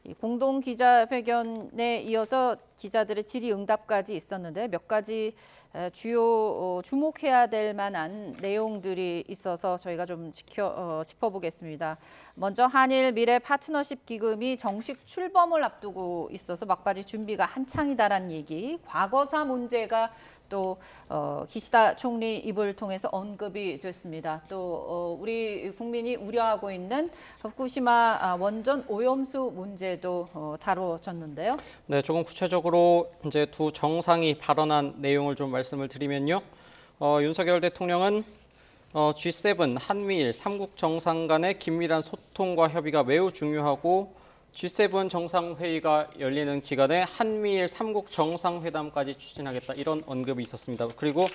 이 공동 기자회견에 이어서 기자들의 질의응답까지 있었는데 몇 가지 주요 주목해야 될 만한 내용들이 있어서 저희가 좀 짚어보겠습니다. 먼저 한일 미래 파트너십 기금이 정식 출범을 앞두고 있어서 막바지 준비가 한창이다라는 얘기, 과거사 문제가 또 기시다 총리 입을 통해서 언급이 됐습니다. 또 우리 국민이 우려하고 있는 후쿠시마 원전 오염수 문제도 다뤄졌는데요. 네, 조금 구체적으로 이제 두 정상이 발언한 내용을 좀 말씀을 드리면요. 윤석열 대통령은 G7 한미일 3국 정상 간의 긴밀한 소통과 협의가 매우 중요하고 G7 정상회의가 열리는 기간에 한미일 3국 정상회담까지 추진하겠다 이런 언급이 있었습니다. 그리고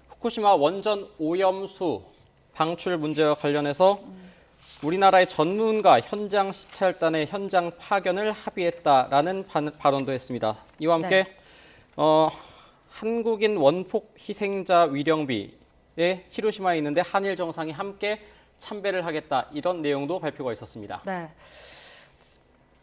후쿠시마 원전 오염수 방출 문제와 관련해서 우리나라의 전문가 현장 시찰단의 현장 파견을 합의했다라는 발언도 했습니다. 이와 함께 한국인 원폭 희생자 위령비에 히로시마에 있는데 한일 정상이 함께 참배를 하겠다 이런 내용도 발표가 있었습니다. 네.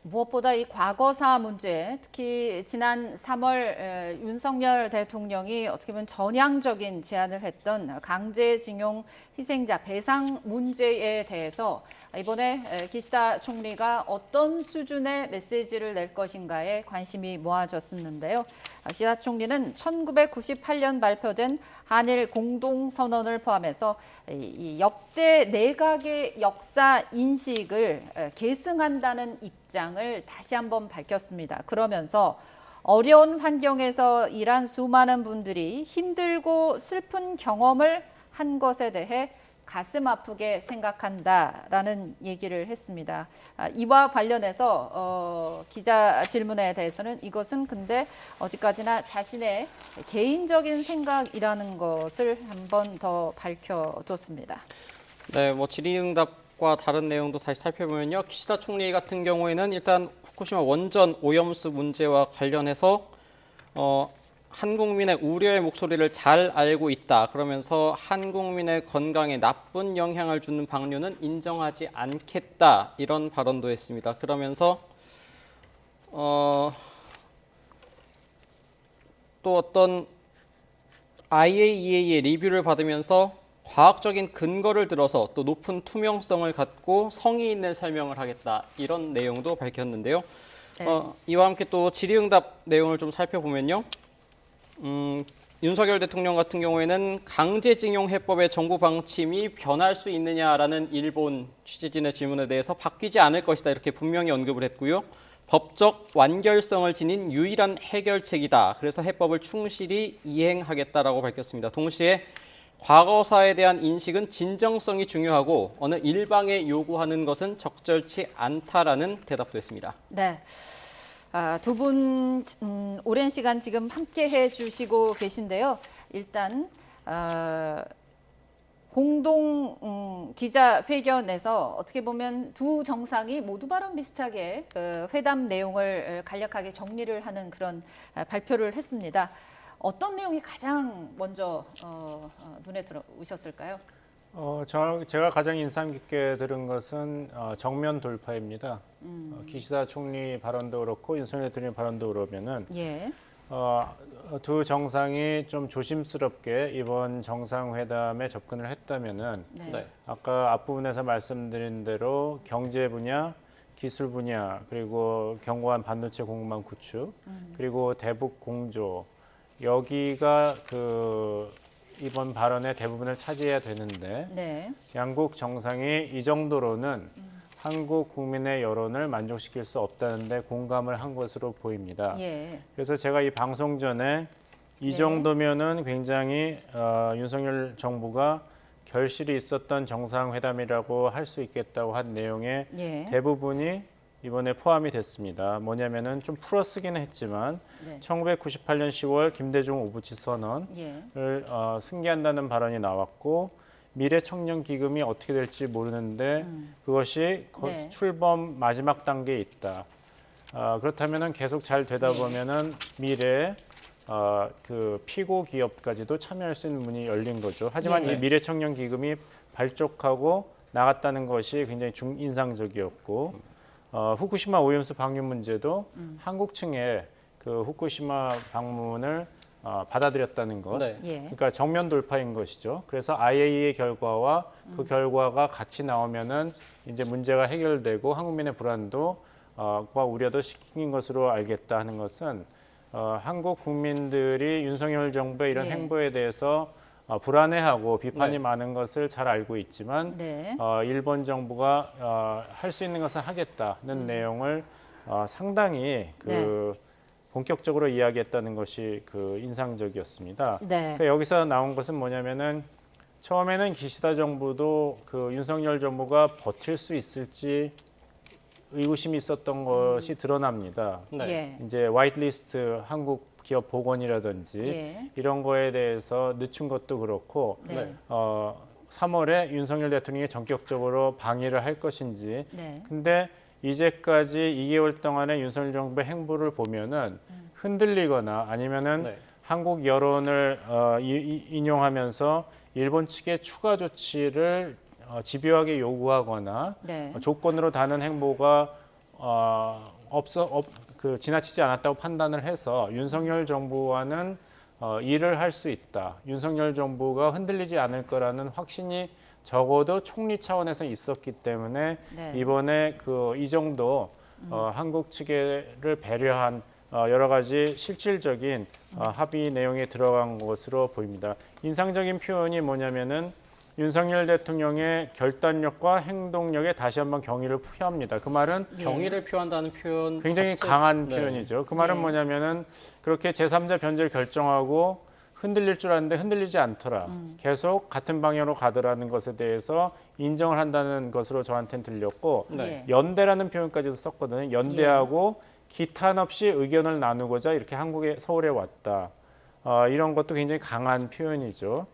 무엇보다 이 과거사 문제, 특히 지난 3월 윤석열 대통령이 어떻게 보면 전향적인 제안을 했던 강제징용 희생자 배상 문제에 대해서 이번에 기시다 총리가 어떤 수준의 메시지를 낼 것인가에 관심이 모아졌었는데요. 기시다 총리는 1998년 발표된 한일 공동선언을 포함해서 이 역대 내각의 역사 인식을 계승한다는 입장을 다시 한번 밝혔습니다. 그러면서 어려운 환경에서 일한 수많은 분들이 힘들고 슬픈 경험을 한 것에 대해 가슴 아프게 생각한다라는 얘기를 했습니다. 이와 관련해서 기자 질문에 대해서는 이것은 근데 어디까지나 자신의 개인적인 생각이라는 것을 한 번 더 밝혀뒀습니다. 네, 질의응답과 다른 내용도 다시 살펴보면요. 기시다 총리 같은 경우에는 일단 후쿠시마 원전 오염수 문제와 관련해서 한국민의 우려의 목소리를 잘 알고 있다. 그러면서 한국민의 건강에 나쁜 영향을 주는 방류는 인정하지 않겠다. 이런 발언도 했습니다. 그러면서 또 어떤 IAEA의 리뷰를 받으면서 과학적인 근거를 들어서 또 높은 투명성을 갖고 성의 있는 설명을 하겠다. 이런 내용도 밝혔는데요. 네. 이와 함께 또 질의응답 내용을 좀 살펴보면요. 윤석열 대통령 같은 경우에는 강제징용 해법의 정부 방침이 변할 수 있느냐라는 일본 취재진의 질문에 대해서 바뀌지 않을 것이다 이렇게 분명히 언급을 했고요. 법적 완결성을 지닌 유일한 해결책이다. 그래서 해법을 충실히 이행하겠다라고 밝혔습니다. 동시에 과거사에 대한 인식은 진정성이 중요하고 어느 일방에 요구하는 것은 적절치 않다라는 대답도 했습니다. 네. 두 분 오랜 시간 지금 함께 해주시고 계신데요. 일단 공동 기자회견에서 어떻게 보면 두 정상이 모두 발언 비슷하게 회담 내용을 간략하게 정리를 하는 그런 발표를 했습니다. 어떤 내용이 가장 먼저 눈에 들어오셨을까요? 제가 가장 인상 깊게 들은 것은 정면 돌파입니다. 기시다 총리 발언도 그렇고 윤석열 대통령 발언도 그러면은 예. 두 정상이 좀 조심스럽게 이번 정상회담에 접근을 했다면은 네. 아까 앞부분에서 말씀드린 대로 경제 분야, 기술 분야, 그리고 견고한 반도체 공급망 구축, 그리고 대북 공조 여기가 이번 발언의 대부분을 차지해야 되는데 네. 양국 정상이 이 정도로는 한국 국민의 여론을 만족시킬 수 없다는데 공감을 한 것으로 보입니다. 예. 그래서 제가 이 방송 전에 이 네. 정도면은 굉장히 윤석열 정부가 결실이 있었던 정상회담이라고 할 수 있겠다고 한 내용의 예. 대부분이 이번에 포함이 됐습니다. 뭐냐면은 좀 풀어쓰기는 했지만 네. 1998년 10월 김대중 오부치 선언을 예. 승계한다는 발언이 나왔고 미래 청년 기금이 어떻게 될지 모르는데 그것이 네. 출범 마지막 단계에 있다. 그렇다면은 계속 잘 되다 보면은 미래 그 피고 기업까지도 참여할 수 있는 문이 열린 거죠. 하지만 네. 이 미래 청년 기금이 발족하고 나갔다는 것이 굉장히 인상적이었고 후쿠시마 오염수 방류 문제도 한국 측에 그 후쿠시마 방문을 받아들였다는 것. 네. 예. 그러니까 정면 돌파인 것이죠. 그래서 IAEA 결과와 그 결과가 같이 나오면은 이제 문제가 해결되고 한국민의 불안도 과 우려도 식힌 것으로 알겠다 하는 것은 한국 국민들이 윤석열 정부의 이런 예. 행보에 대해서 불안해하고 비판이 네. 많은 것을 잘 알고 있지만 네. 일본 정부가 할 수 있는 것을 하겠다는 내용을 상당히 본격적으로 이야기했다는 것이 그 인상적이었습니다. 네. 그러니까 여기서 나온 것은 뭐냐면은 처음에는 기시다 정부도 그 윤석열 정부가 버틸 수 있을지 의구심이 있었던 것이 드러납니다. 네. 예. 이제 화이트리스트 한국 기업 복원이라든지 예. 이런 거에 대해서 늦춘 것도 그렇고 네. 3월에 윤석열 대통령이 전격적으로 방위를 할 것인지 네. 근데 이제까지 2개월 동안의 윤석열 정부의 행보를 보면은 흔들리거나 아니면은 네. 한국 여론을 인용하면서 일본 측의 추가 조치를 집요하게 요구하거나 네. 조건으로 다는 행보가 지나치지 않았다고 판단을 해서 윤석열 정부와는 일을 할 수 있다. 윤석열 정부가 흔들리지 않을 거라는 확신이 적어도 총리 차원에서 있었기 때문에 네. 이번에 이 정도 한국 측을 배려한 여러 가지 실질적인 합의 내용에 들어간 것으로 보입니다. 인상적인 표현이 뭐냐면은 윤석열 대통령의 결단력과 행동력에 다시 한번 경의를 표합니다. 그 말은 경의를 표한다는 표현 굉장히 자체- 강한 네. 표현이죠. 그 말은 네. 뭐냐면은 그렇게 제3자 변제를 결정하고 흔들릴 줄 알았는데 흔들리지 않더라. 계속 같은 방향으로 가더라는 것에 대해서 인정을 한다는 것으로 저한테는 들렸고 네. 예. 연대라는 표현까지도 썼거든요. 연대하고 기탄 없이 의견을 나누고자 이렇게 서울에 왔다. 이런 것도 굉장히 강한 표현이죠.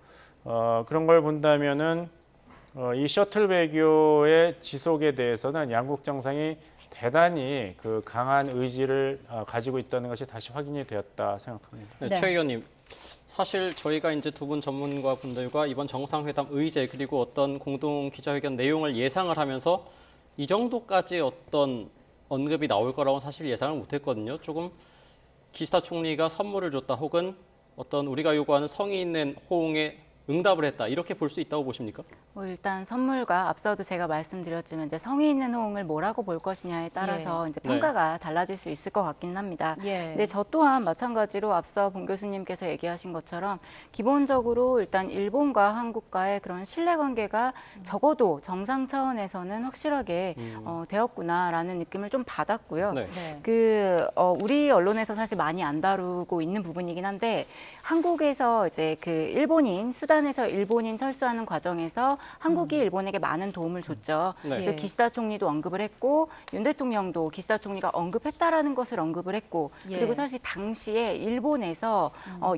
그런 걸 본다면은 이 셔틀 외교의 지속에 대해서는 양국 정상이 대단히 그 강한 의지를 가지고 있다는 것이 다시 확인이 되었다 생각합니다. 네, 네. 최 의원님, 사실 저희가 이제 두 분 전문가 분들과 이번 정상회담 의제 그리고 어떤 공동 기자회견 내용을 예상을 하면서 이 정도까지 어떤 언급이 나올 거라고 사실 예상을 못했거든요. 조금 기시다 총리가 선물을 줬다 혹은 어떤 우리가 요구하는 성의 있는 호응에 응답을 했다 이렇게 볼 수 있다고 보십니까? 뭐 일단 선물과 앞서도 제가 말씀드렸지만 이제 성의 있는 호응을 뭐라고 볼 것이냐에 따라서 이제 평가가 달라질 수 있을 것 같기는 합니다. 예. 근데 저 또한 마찬가지로 앞서 봉 교수님께서 얘기하신 것처럼 기본적으로 일단 일본과 한국과의 그런 신뢰 관계가 적어도 정상 차원에서는 확실하게 되었구나라는 느낌을 좀 받았고요. 네. 네. 우리 언론에서 사실 많이 안 다루고 있는 부분이긴 한데 한국에서 이제 그 일본인 수단에서 일본인 철수하는 과정에서 한국이 일본에게 많은 도움을 줬죠. 네. 그래서 예. 기시다 총리도 언급을 했고 윤 대통령도 기시다 총리가 언급했다라는 것을 언급을 했고 예. 그리고 사실 당시에 일본에서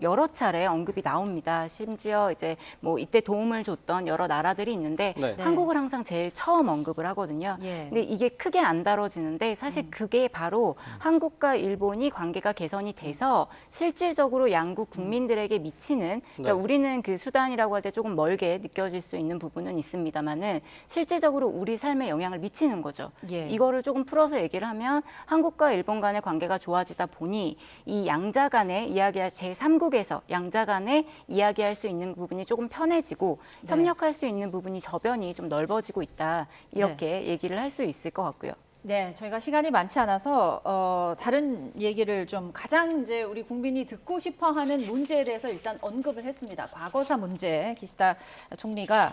여러 차례 언급이 나옵니다. 심지어 이제 뭐 이때 도움을 줬던 여러 나라들이 있는데 네. 네. 한국을 항상 제일 처음 언급을 하거든요. 예. 근데 이게 크게 안 다뤄지는데 사실 그게 바로 한국과 일본이 관계가 개선이 돼서 실질적으로 양국 국민들에게 미치는 그러니까 네. 우리는 그 수단이라고 할 때 조금 멀게 느껴질 수 있는 부분은 있습니다만은 실질적으로 우리 삶에 영향을 미치는 거죠. 예. 이거를 조금 풀어서 얘기를 하면 한국과 일본 간의 관계가 좋아지다 보니 이 양자 간의 이야기할 제3국에서 양자 간에 이야기할 수 있는 부분이 조금 편해지고 네. 협력할 수 있는 부분이 저변이 좀 넓어지고 있다. 이렇게 얘기를 할 수 있을 것 같고요. 네, 저희가 시간이 많지 않아서 다른 얘기를 좀 가장 이제 우리 국민이 듣고 싶어하는 문제에 대해서 일단 언급을 했습니다. 과거사 문제, 기시다 총리가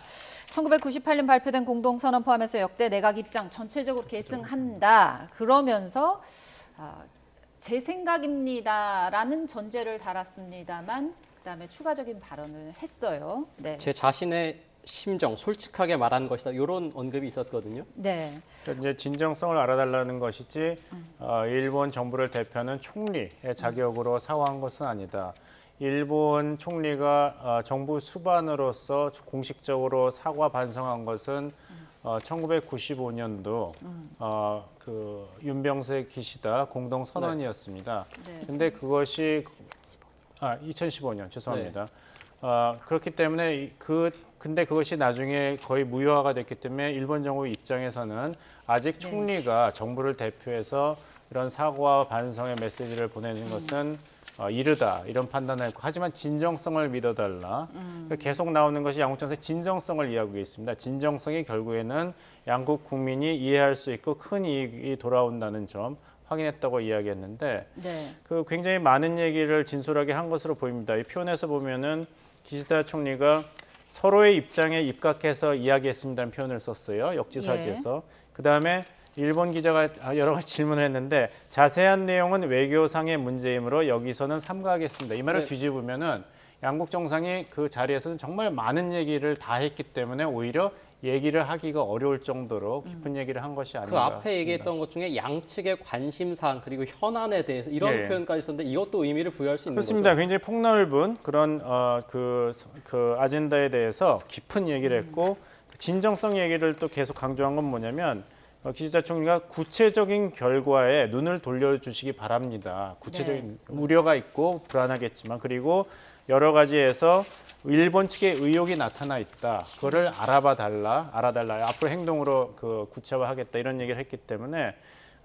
1998년 발표된 공동선언 포함해서 역대 내각 입장 전체적으로 계승한다. 그러면서 제 생각입니다라는 전제를 달았습니다만 그다음에 추가적인 발언을 했어요. 네, 제 자신의 심정 솔직하게 말한 것이다 이런 언급이 있었거든요. 네, 그러니까 이제 진정성을 알아달라는 것이지 일본 정부를 대표하는 총리의 자격으로 사과한 것은 아니다. 일본 총리가 정부 수반으로서 공식적으로 사과 반성한 것은 1995년도 그 윤병세 기시다 공동 선언이었습니다. 네. 근데 그것이 2015년 죄송합니다. 그렇기 때문에 근데 그것이 나중에 거의 무효화가 됐기 때문에 일본 정부 입장에서는 아직 총리가 정부를 대표해서 이런 사과와 반성의 메시지를 보내는 것은 이르다 이런 판단을 했고 하지만 진정성을 믿어달라. 계속 나오는 것이 양국 정상의 진정성을 이야기하고 있습니다. 진정성이 결국에는 양국 국민이 이해할 수 있고 큰 이익이 돌아온다는 점 확인했다고 이야기했는데 네. 그 굉장히 많은 얘기를 진솔하게 한 것으로 보입니다. 이 표현에서 보면은 기시다 총리가 서로의 입장에 입각해서 이야기했습니다는 표현을 썼어요. 역지사지에서. 그다음에 일본 기자가 여러 가지 질문을 했는데 자세한 내용은 외교상의 문제이므로 여기서는 삼가하겠습니다. 이 말을 뒤집으면은 양국 정상이 그 자리에서는 정말 많은 얘기를 다 했기 때문에 오히려 얘기를 하기가 어려울 정도로 깊은 얘기를 한 것이 그 아닌가 앞에 싶습니다. 얘기했던 것 중에 양측의 관심사항 그리고 현안에 대해서 이런 예. 표현까지 있었는데 이것도 의미를 부여할 수 있는 그렇습니다. 거죠. 굉장히 폭넓은 그런 그 아젠다에 대해서 깊은 얘기를 했고 진정성 얘기를 또 계속 강조한 건 뭐냐면 기시다 총리가 구체적인 결과에 눈을 돌려주시기 바랍니다. 구체적인 우려가 있고 불안하겠지만 그리고 여러 가지에서 일본 측의 의혹이 나타나 있다. 그거를 알아달라. 앞으로 행동으로 그 구체화하겠다. 이런 얘기를 했기 때문에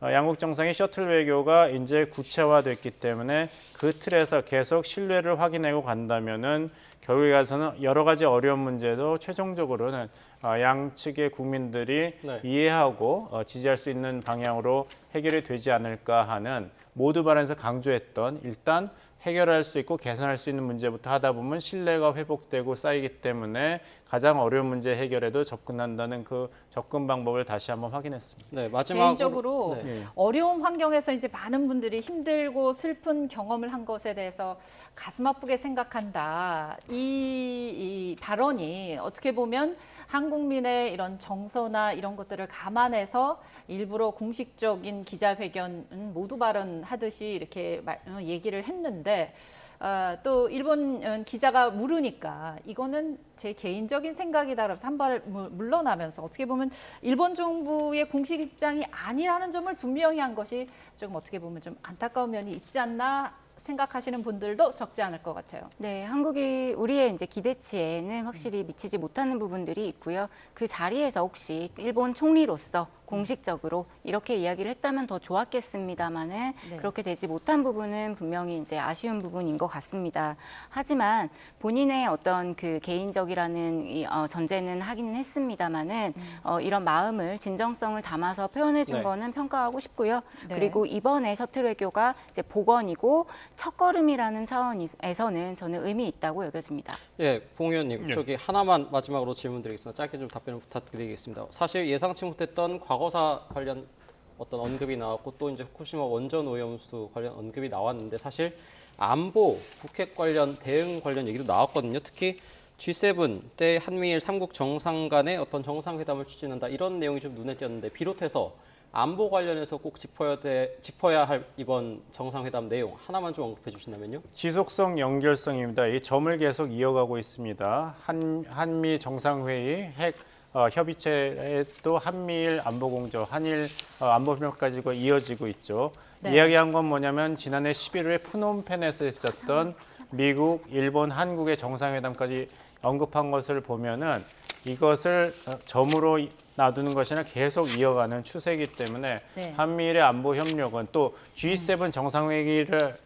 양국 정상의 셔틀 외교가 이제 구체화됐기 때문에 그 틀에서 계속 신뢰를 확인하고 간다면은 결국에 가서는 여러 가지 어려운 문제도 최종적으로는 양측의 국민들이 이해하고 지지할 수 있는 방향으로 해결이 되지 않을까 하는 모두 발언에서 강조했던 일단 해결할 수 있고 개선할 수 있는 문제부터 하다 보면 신뢰가 회복되고 쌓이기 때문에 가장 어려운 문제 해결에도 접근한다는 그 접근 방법을 다시 한번 확인했습니다. 네, 마지막으로 개인적으로 어려운 환경에서 이제 많은 분들이 힘들고 슬픈 경험을 한 것에 대해서 가슴 아프게 생각한다. 이 발언이 어떻게 보면 한국민의 이런 정서나 이런 것들을 감안해서 일부러 공식적인 기자회견은 모두 발언하듯이 이렇게 얘기를 했는데 또 일본 기자가 물으니까 이거는 제 개인적인 생각이다라면서 한 발 물러나면서 어떻게 보면 일본 정부의 공식 입장이 아니라는 점을 분명히 한 것이 조금 어떻게 보면 좀 안타까운 면이 있지 않나 생각하시는 분들도 적지 않을 것 같아요. 네, 한국이 우리의 이제 기대치에는 확실히 미치지 못하는 부분들이 있고요. 그 자리에서 혹시 일본 총리로서 공식적으로 이렇게 이야기를 했다면 더 좋았겠습니다만은 그렇게 되지 못한 부분은 분명히 이제 아쉬운 부분인 것 같습니다. 하지만 본인의 어떤 그 개인적이라는 전제는 하기는 했습니다만은 이런 마음을 진정성을 담아서 표현해 준 거는 평가하고 싶고요. 그리고 이번에 셔틀 외교가 이제 복원이고 첫걸음이라는 차원에서는 저는 의미 있다고 여겨집니다. 예, 봉 의원님, 저기 하나만 마지막으로 질문드리겠습니다. 짧게 좀 답변을 부탁드리겠습니다. 사실 예상치 못했던 과거사 관련 어떤 언급이 나왔고 또 이제 후쿠시마 원전 오염수 관련 언급이 나왔는데 사실 안보, 북핵 관련 대응 관련 얘기도 나왔거든요. 특히 G7 때 한미일 3국 정상 간의 어떤 정상회담을 추진한다 이런 내용이 좀 눈에 띄었는데 비롯해서 안보 관련해서 꼭 짚어야 할 이번 정상회담 내용 하나만 좀 언급해 주신다면요. 지속성, 연결성입니다. 이 점을 계속 이어가고 있습니다. 한미 정상회의, 핵 협의체에도 한미일 안보공조, 한일 안보협력까지 이어지고 있죠. 이야기한 건 뭐냐면 지난해 11월에 푸놈펜에서 있었던 미국, 일본, 한국의 정상회담까지 언급한 것을 보면은 이것을 점으로 놔두는 것이 아니라 계속 이어가는 추세이기 때문에 한미일의 안보 협력은 또 G7 정상회의를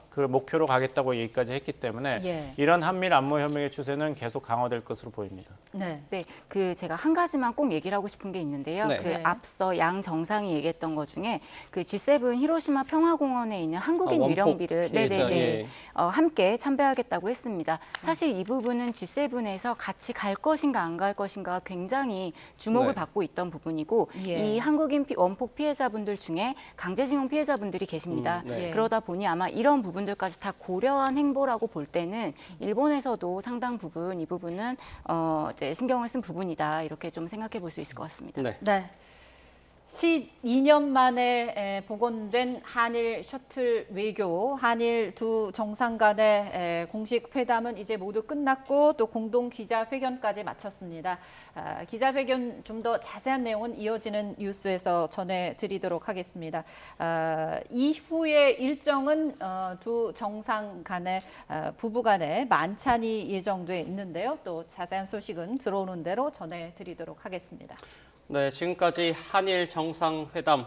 그 목표로 가겠다고 얘기까지 했기 때문에 이런 한미일 안보 협력의 추세는 계속 강화될 것으로 보입니다. 네, 그 제가 한 가지만 꼭 얘기를 하고 싶은 게 있는데요. 그 앞서 양 정상이 얘기했던 것 중에 그 G7 히로시마 평화공원에 있는 한국인 위령비를 함께 참배하겠다고 했습니다. 사실 이 부분은 G7에서 같이 갈 것인가 안 갈 것인가 굉장히 주목을 받고 있던 부분이고 이 한국인 원폭 피해자분들 중에 강제징용 피해자분들이 계십니다. 그러다 보니 아마 이런 부분들까지 다 고려한 행보라고 볼 때는 일본에서도 상당 부분 이 부분은 이제 신경을 쓴 부분이다 이렇게 좀 생각해 볼 수 있을 것 같습니다. 네. 12년 만에 복원된 한일 셔틀 외교, 한일 두 정상 간의 공식 회담은 이제 모두 끝났고 또 공동 기자회견까지 마쳤습니다. 기자회견 좀 더 자세한 내용은 이어지는 뉴스에서 전해드리도록 하겠습니다. 이후의 일정은 두 정상 간의 부부 간의 만찬이 예정돼 있는데요. 또 자세한 소식은 들어오는 대로 전해드리도록 하겠습니다. 네, 지금까지 한일 정상회담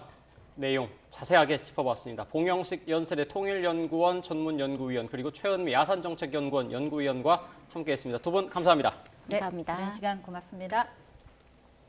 내용 자세하게 짚어봤습니다. 봉영식 연세대 통일연구원 전문연구위원 그리고 최은미 야산정책연구원 연구위원과 함께했습니다. 두 분 감사합니다. 네, 감사합니다. 오랜 시간 고맙습니다.